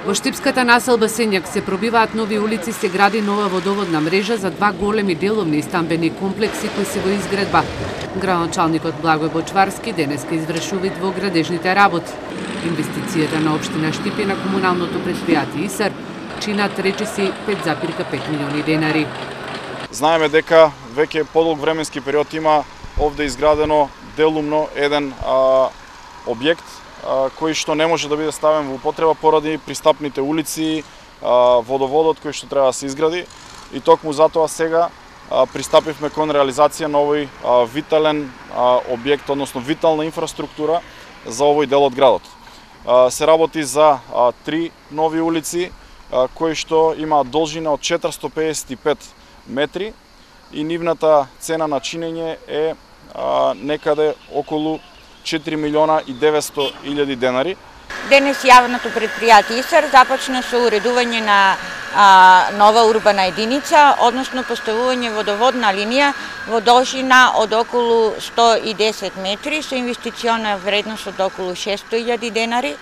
Во Штипската населба Сењак се пробиваат нови улици, се гради нова водоводна мрежа за два големи деловни и стамбени комплекси кои се во изградба. Градоначалникот Благој Бочварски денеска извршува во градежните работи. Инвестицијата на општина Штипи на комуналното претпријатие ИСАР чинат речиси 5,5 милиони денари. Знаеме дека веќе подолг временски период има овде изградено делумно еден објект кој што не може да биде ставен во употреба поради пристапните улици, водоводот кој што треба да се изгради, и токму затоа сега пристапивме кон реализација на овој витален објект, односно витална инфраструктура за овој дел од градот. Се работи за 3 нови улици кои што имаат должина од 455 метри и нивната цена на чинење е некаде околу 4 милиона и 900 илјади денари. Денес јавното претпријатие ИСАР започна со уредување на нова урбана единица, односно поставување водоводна линија во должина од околу 110 метри со инвестициона вредност од околу 600.000 денари.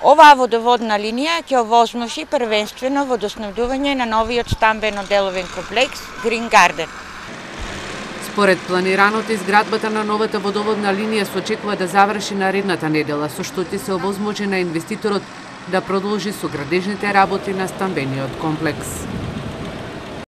Оваа водоводна линија ќе овозможи првенствено водоснабдување на новиот стамбено-деловен комплекс Green Garden. Според планираното, изградбата на новата водоводна линија се очекува да заврши наредната недела, со што ќе се овозможи на инвеститорот да продолжи со градежните работи на стамбениот комплекс.